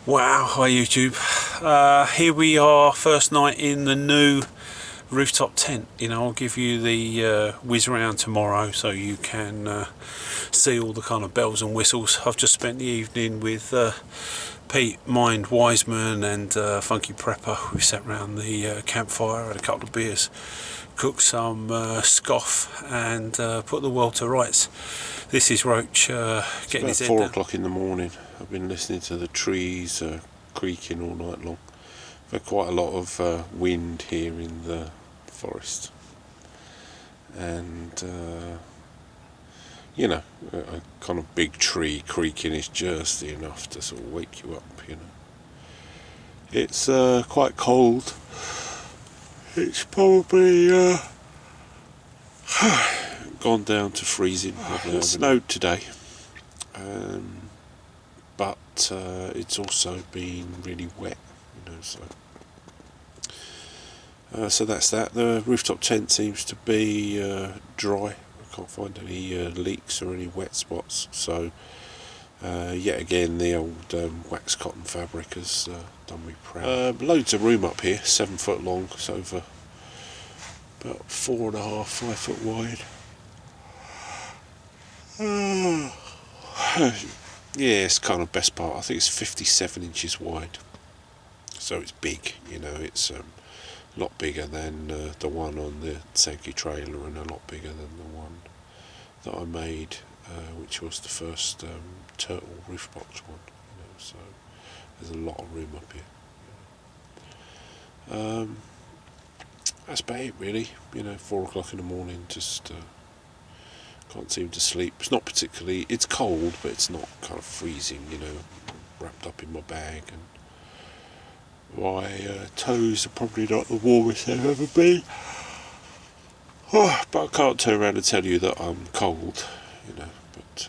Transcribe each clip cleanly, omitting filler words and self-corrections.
Wow, hi YouTube. Here we are, first night in the new rooftop tent. I'll give you the whiz around tomorrow so you can see all the kind of bells and whistles. I've just spent the evening with Pete, Mind Wiseman and Funky Prepper. We sat around the campfire, had a couple of beers, cooked some scoff and put the world to rights. This is Roach getting his It's head about 4 down. o'clock in the morning. I've been listening to the trees creaking all night long. We've had quite a lot of wind here in the forest, and a kind of big tree creaking is just enough to sort of wake you up. It's quite cold. It's probably gone down to freezing. It snowed today. But it's also been really wet, so that's that. The rooftop tent seems to be dry. I can't find any leaks or any wet spots, so yet again the old wax cotton fabric has done me proud. Loads of room up here, 7 foot long, it's over about 4.5, 5 foot wide. Yeah, it's kind of best part. I think it's 57 inches wide, so it's big. It's a lot bigger than the one on the Sankey trailer, and a lot bigger than the one that I made, which was the first turtle roof box one. So there's a lot of room up here. That's about it, really. 4 o'clock in the morning, just. Can't seem to sleep. It's not particularly. It's cold, but it's not kind of freezing. Wrapped up in my bag, and my toes are probably not the warmest they've ever been. Oh, but I can't turn around and tell you that I'm cold. But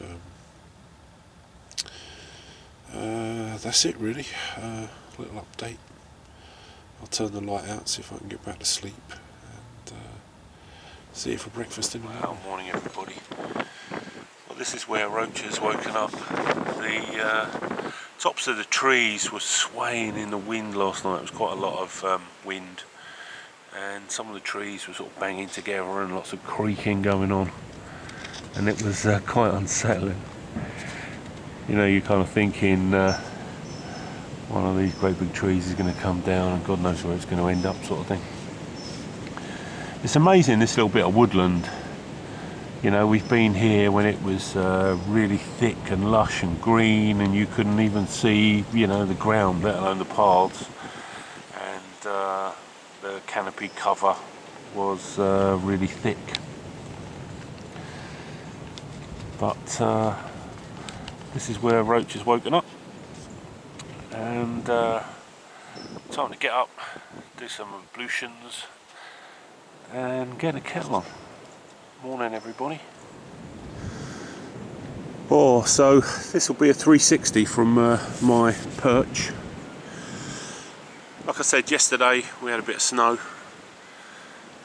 that's it really. Little update. I'll turn the light out, see if I can get back to sleep. See you for breakfast in the morning. Morning everybody. Well, this is where Roach has woken up. The tops of the trees were swaying in the wind last night. It was quite a lot of wind, and some of the trees were sort of banging together and lots of creaking going on, and it was quite unsettling. You're kind of thinking one of these great big trees is going to come down and God knows where it's going to end up, sort of thing. It's amazing, this little bit of woodland. We've been here when it was really thick and lush and green, and you couldn't even see, the ground, let alone the paths. And the canopy cover was really thick. But this is where Roach has woken up. And time to get up, do some ablutions, and get a kettle on. Morning everybody. So this will be a 360 from my perch. Like I said yesterday, we had a bit of snow.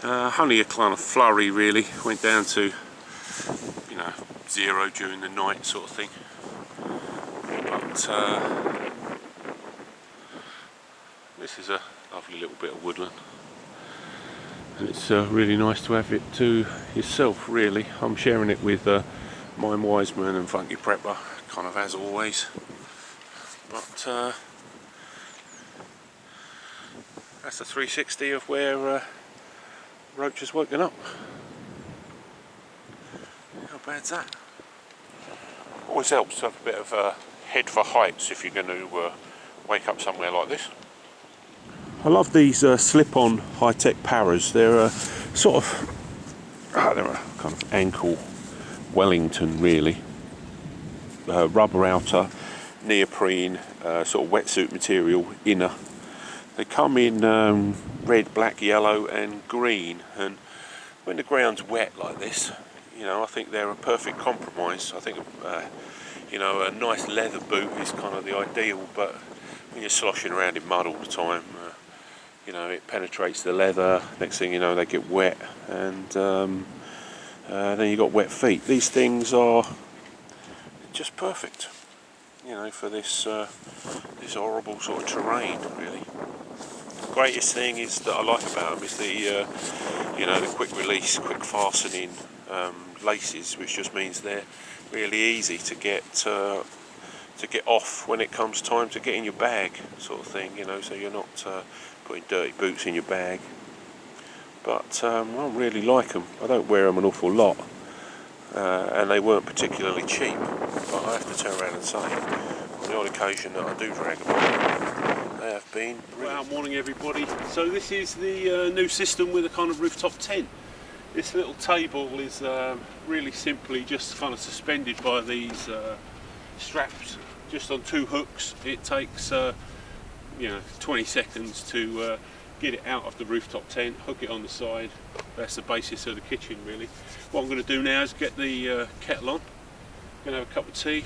Only a kind of flurry really, went down to 0 during the night sort of thing. But this is a lovely little bit of woodland. And it's really nice to have it to yourself, really. I'm sharing it with Mind Wiseman and Funky Prepper, kind of as always. But that's the 360 of where Roach has woken up. How bad's that? Always helps to have a bit of a head for heights if you're going to wake up somewhere like this. I love these slip-on high-tech paras. They're they're a kind of ankle Wellington, really. Rubber outer, neoprene, sort of wetsuit material inner. They come in red, black, yellow, and green. And when the ground's wet like this, I think they're a perfect compromise. I think a nice leather boot is kind of the ideal, but when you're sloshing around in mud all the time. It penetrates the leather. Next thing you know, they get wet, and then you got wet feet. These things are just perfect. you know, for this this horrible sort of terrain, really. Greatest thing is that I like about them is the you know, the quick release, quick fastening laces, which just means they're really easy to get off when it comes time to get in your bag, sort of thing, you know, so you're not putting dirty boots in your bag. But I really like them. I don't wear them an awful lot, and they weren't particularly cheap, but I have to turn around and say, on the odd occasion that I do drag them on, they have been brilliant. Well, morning everybody. So this is the new system with a kind of rooftop tent. This little table is really simply just kind of suspended by these straps just on 2 hooks. It takes you know, 20 seconds to get it out of the rooftop tent, hook it on the side. That's the basis of the kitchen, really. What I'm going to do now is get the kettle on. Going to have a cup of tea.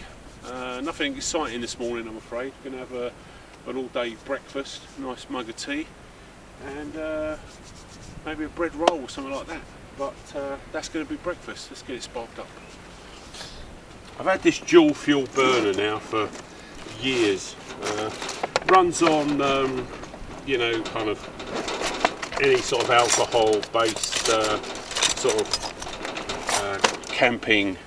Nothing exciting this morning, I'm afraid. Going to have an all-day breakfast, nice mug of tea, and maybe a bread roll or something like that. But that's going to be breakfast. Let's get it sparked up. I've had this dual fuel burner now for years. Runs on you know, kind of any sort of alcohol based sort of camping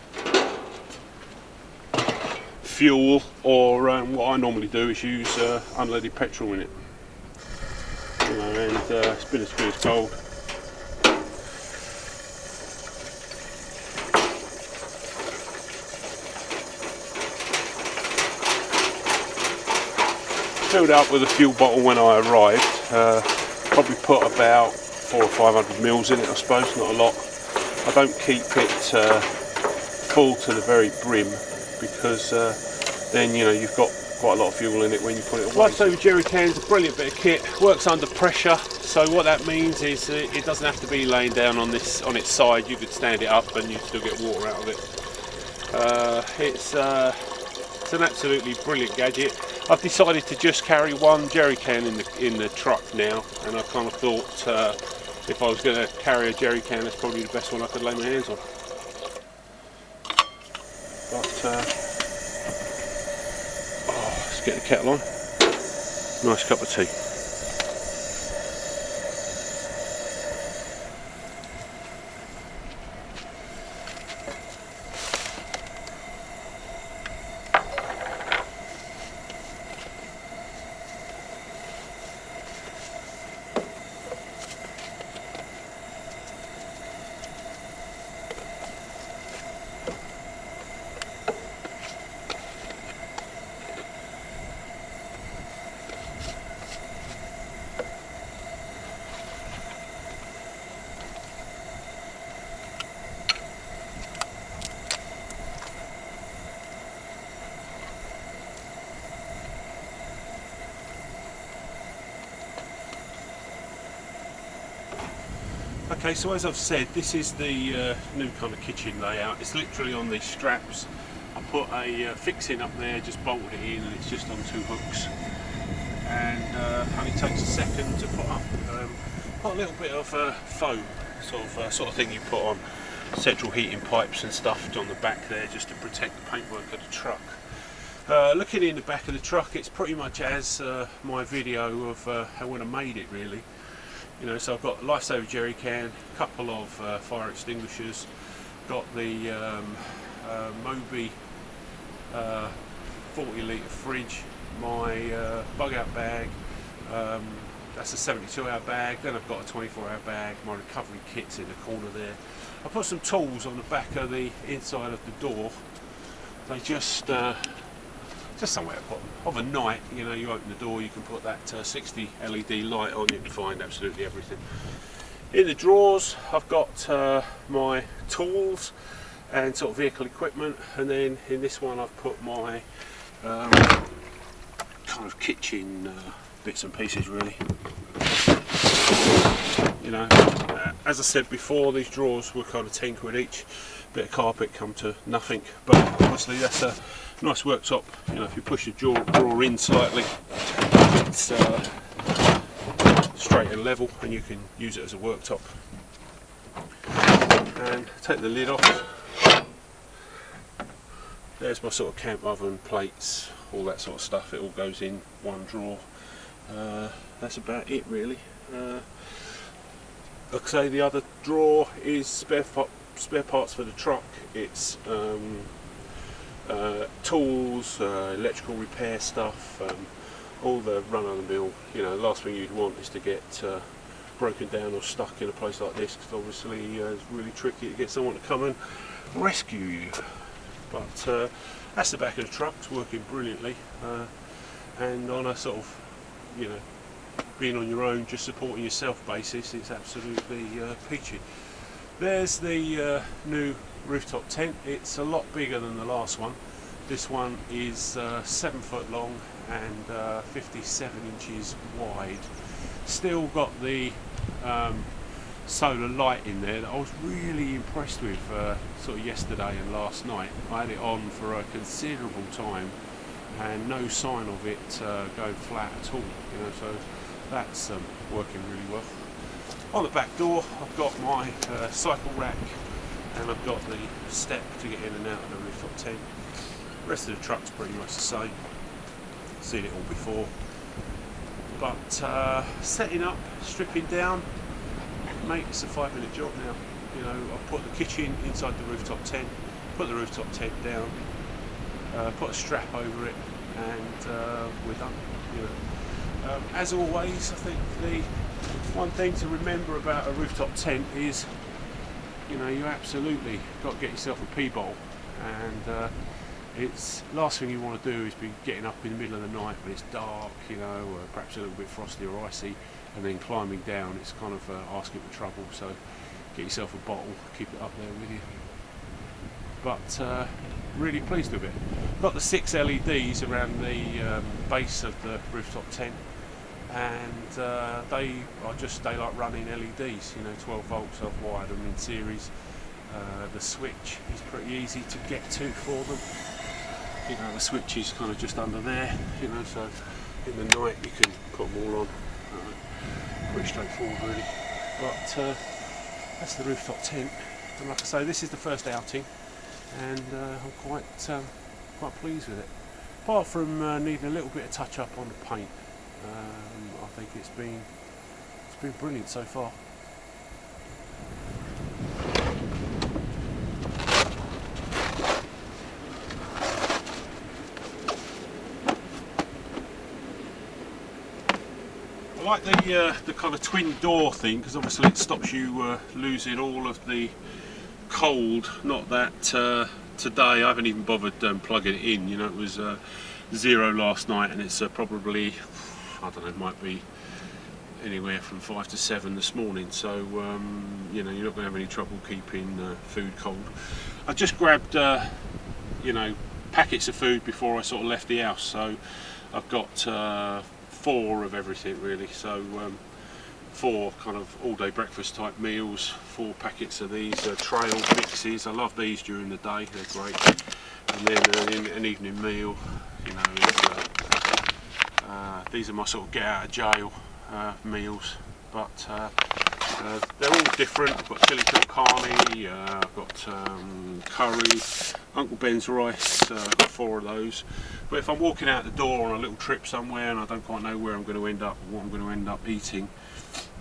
fuel, or what I normally do is use unleaded petrol in it, you know, and it's been as good as gold. Filled up with a fuel bottle when I arrived. Probably put about 400 or 500 mils in it, I suppose, not a lot. I don't keep it full to the very brim, because then, you know, you've got quite a lot of fuel in it when you put it away. Lifesaver jerry can's a brilliant bit of kit. Works under pressure, so what that means is it doesn't have to be laying down on its side. You could stand it up and you still get water out of it. It's an absolutely brilliant gadget. I've decided to just carry 1 jerry can in the truck now, and I kind of thought if I was going to carry a jerry can, that's probably the best one I could lay my hands on. But let's get the kettle on. Nice cup of tea. Okay, so as I've said, this is the new kind of kitchen layout. It's literally on these straps. I put a fixing up there, just bolted it in, and it's just on 2 hooks. And only takes a second to put up. Got a little bit of foam, sort of thing you put on central heating pipes and stuff on the back there, just to protect the paintwork of the truck. Looking in the back of the truck, it's pretty much as my video of how when I made it, really. You know, so I've got a Lifesaver jerry can, a couple of fire extinguishers, got the Moby 40 litre fridge, my bug out bag, that's a 72-hour bag, then I've got a 24-hour bag, my recovery kit's in the corner there. I put some tools on the back of the inside of the door. They just somewhere to put them. Of a night, you know, you open the door, you can put that 60 LED light on, you can find absolutely everything. In the drawers, I've got my tools and sort of vehicle equipment, and then in this one I've put my kind of kitchen bits and pieces, really. You know, as I said before, these drawers were kind of £10 each. Bit of carpet come to nothing, but obviously that's a nice worktop. You know, if you push the drawer in slightly, it's straight and level, and you can use it as a worktop. And take the lid off. There's my sort of camp oven, plates, all that sort of stuff. It all goes in one drawer. That's about it really. Like I say, the other drawer is spare parts for the truck. It's tools, electrical repair stuff, all the run-of-the-mill. You know, the last thing you'd want is to get broken down or stuck in a place like this, because obviously it's really tricky to get someone to come and rescue you. But that's the back of the truck. It's working brilliantly, and on a sort of, you know, being on your own, just supporting yourself basis, it's absolutely peachy. There's the new rooftop tent. It's a lot bigger than the last one. This one is 7 foot long and 57 inches wide. Still got the solar light in there that I was really impressed with sort of yesterday and last night. I had it on for a considerable time and no sign of it going flat at all, you know, so that's working really well. On the back door I've got my cycle rack, and I've got the step to get in and out of the rooftop tent. The rest of the truck's pretty much the same. Seen it all before. But setting up, stripping down, mate, it's a 5-minute job now. You know, I've put the kitchen inside the rooftop tent, put the rooftop tent down, put a strap over it, and we're done. You know. As always, I think the one thing to remember about a rooftop tent is, you know, you absolutely got to get yourself a pee bowl, and it's last thing you want to do is be getting up in the middle of the night when it's dark, you know, or perhaps a little bit frosty or icy, and then climbing down. It's kind of asking for trouble. So get yourself a bottle, keep it up there with you. But really pleased with it. Got the 6 LEDs around the base of the rooftop tent, and they are just daylight running LEDs, you know, 12 volts. I've wired them in series. The switch is pretty easy to get to for them. You know, the switch is kind of just under there, you know, so in the night you can put them all on. Pretty straightforward really. But that's the rooftop tent, and like I say, this is the first outing, and I'm quite pleased with it. Apart from needing a little bit of touch up on the paint, I think it's been brilliant so far. I like the kind of twin door thing, because obviously it stops you losing all of the cold. Not that today I haven't even bothered plugging it in. You know, it was 0 last night, and it's probably, I don't know, it might be anywhere from 5 to 7 this morning. So you know, you're not going to have any trouble keeping food cold. I just grabbed you know, packets of food before I sort of left the house. So I've got 4 of everything really, so 4 kind of all-day breakfast type meals, 4 packets of these trail mixes. I love these during the day, they're great. And then an evening meal, you know, these are my sort of get out of jail meals, but they're all different. I've got chili con carne, I've got curry, Uncle Ben's rice, I've got 4 of those. But if I'm walking out the door on a little trip somewhere and I don't quite know where I'm going to end up or what I'm going to end up eating,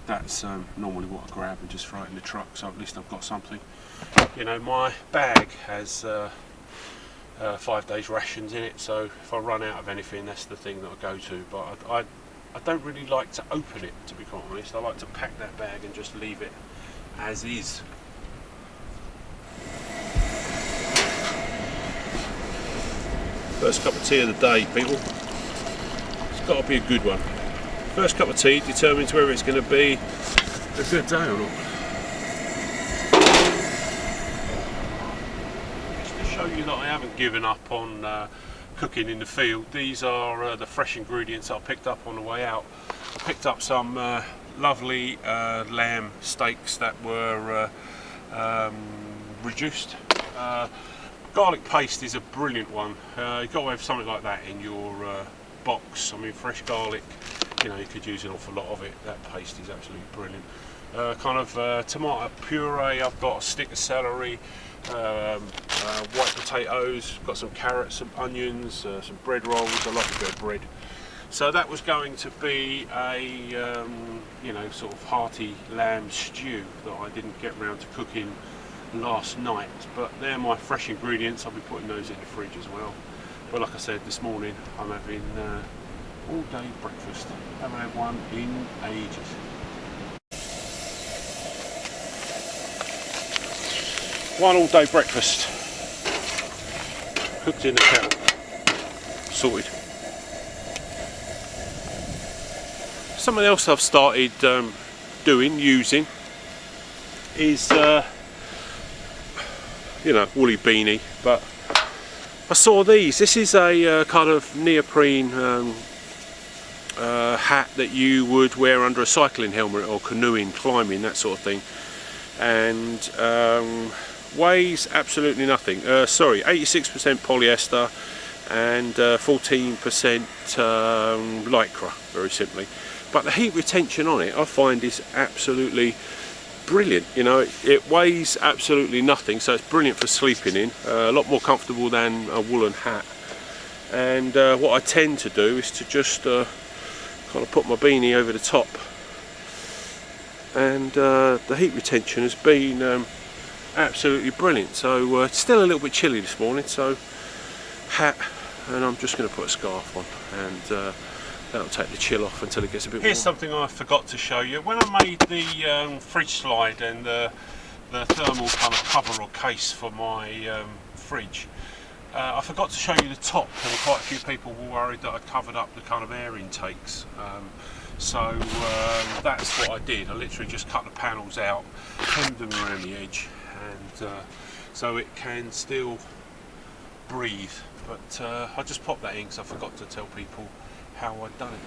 that's normally what I grab and just throw it in the truck, so at least I've got something. You know, my bag has 5 days rations in it, so if I run out of anything, that's the thing that I go to. But I don't really like to open it, to be quite honest. I like to pack that bag and just leave it as is. First cup of tea of the day, people. It's got to be a good one. First cup of tea determines whether it's going to be a good day or not. Just to show you that I haven't given up on cooking in the field, these are the fresh ingredients I picked up on the way out. I picked up some lovely lamb steaks that were reduced. Garlic paste is a brilliant one. You've got to have something like that in your box. I mean, fresh garlic, you know, you could use an awful lot of it. That paste is absolutely brilliant. tomato puree. I've got a stick of celery, white potatoes, got some carrots, some onions, some bread rolls. I like a bit of bread. So that was going to be a sort of hearty lamb stew that I didn't get round to cooking last night, but they're my fresh ingredients. I'll be putting those in the fridge as well. But like I said, this morning I'm having all day breakfast. Haven't had one in ages. One all day breakfast, cooked in the kettle, sorted. Something else I've started using is woolly beanie, but I saw these. This is a kind of neoprene hat that you would wear under a cycling helmet or canoeing, climbing, that sort of thing, and weighs absolutely nothing. 86% polyester and 14% lycra, very simply. But the heat retention on it, I find, is absolutely brilliant. It weighs absolutely nothing, so it's brilliant for sleeping in. A lot more comfortable than a woolen hat. And what I tend to do is to just kind of put my beanie over the top. And the heat retention has been absolutely brilliant. So it's still a little bit chilly this morning, so hat, and I'm just going to put a scarf on, and that'll take the chill off until it gets a bit warm. Here's something I forgot to show you. When I made the fridge slide and the thermal kind of cover or case for my fridge, I forgot to show you the top, and quite a few people were worried that I covered up the kind of air intakes. So that's what I did. I literally just cut the panels out, hemmed them around the edge, and so it can still breathe. But I just popped that in because I forgot to tell people how I'd done it.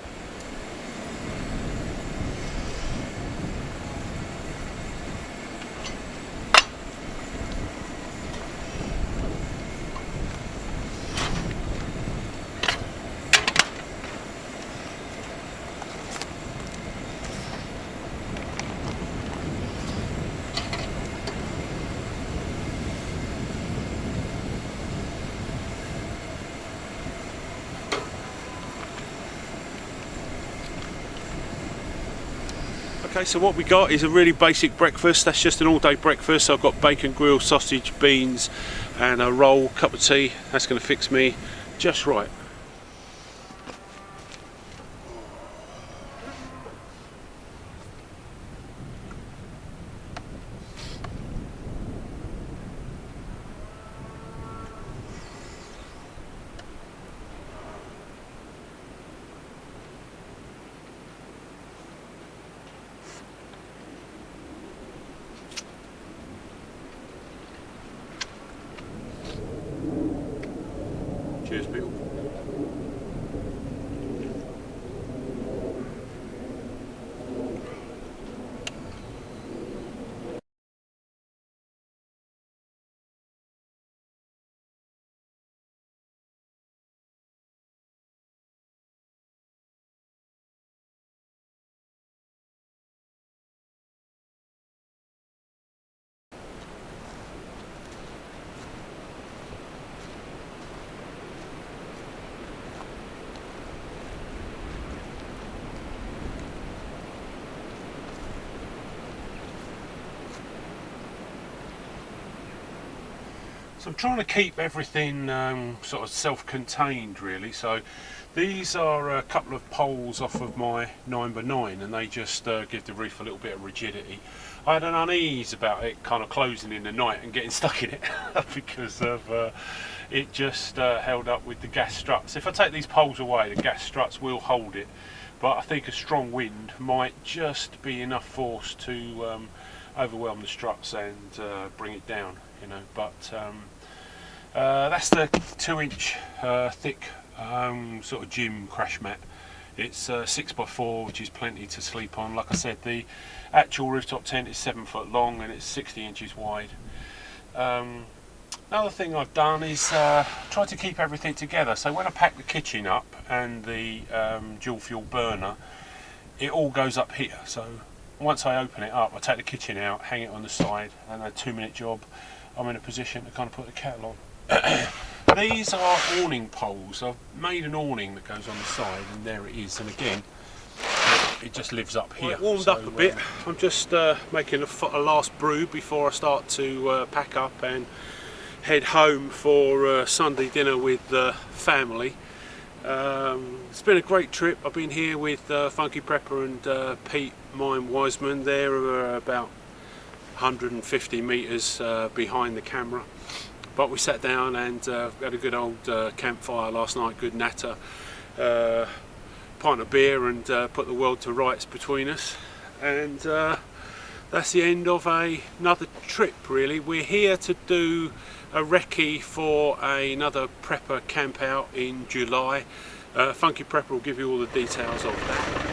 Okay, so what we got is a really basic breakfast. That's just an all-day breakfast. I've got bacon, grilled sausage, beans, and a roll, cup of tea. That's going to fix me just right. Cheers, people. So I'm trying to keep everything sort of self-contained, really. So these are a couple of poles off of my 9x9, and they just give the roof a little bit of rigidity. I had an unease about it kind of closing in the night and getting stuck in it because of it just held up with the gas struts. If I take these poles away, the gas struts will hold it, but I think a strong wind might just be enough force to overwhelm the struts and bring it down, but that's the 2-inch thick sort of gym crash mat. It's 6x4, which is plenty to sleep on. Like I said, the actual rooftop tent is 7 foot long and it's 60 inches wide. Another thing I've done is try to keep everything together. So when I pack the kitchen up and the dual fuel burner, it all goes up here. So once I open it up, I take the kitchen out, hang it on the side, and a 2-minute job, I'm in a position to kind of put the kettle on. These are awning poles. I've made an awning that goes on the side, and there it is. And again, it just lives up here. Well, warmed up a bit. I'm just making a last brew before I start to pack up and head home for Sunday dinner with the family. It's been a great trip. I've been here with Funky Prepper and Pete Mime Wiseman. They're about 150 metres behind the camera. But we sat down and had a good old campfire last night, good natter, pint of beer, and put the world to rights between us. And that's the end of another trip, really. We're here to do a recce for another prepper camp out in July. Funky Prepper will give you all the details of that.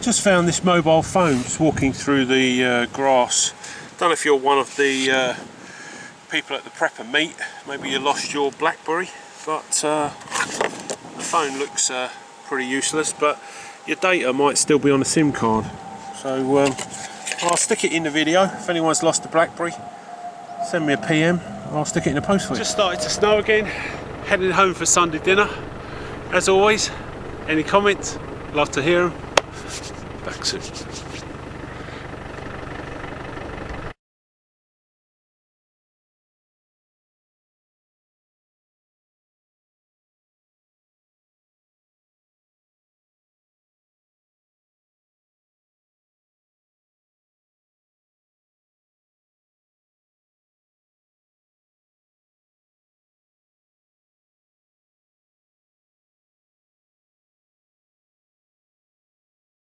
Just found this mobile phone just walking through the grass. Don't know if you're one of the people at the prepper meet, maybe you lost your BlackBerry, but the phone looks pretty useless, but your data might still be on a SIM card. So I'll stick it in the video. If anyone's lost a BlackBerry, send me a PM, I'll stick it in the post for you. Just started to snow again, heading home for Sunday dinner. As always, any comments, love to hear them. Back soon.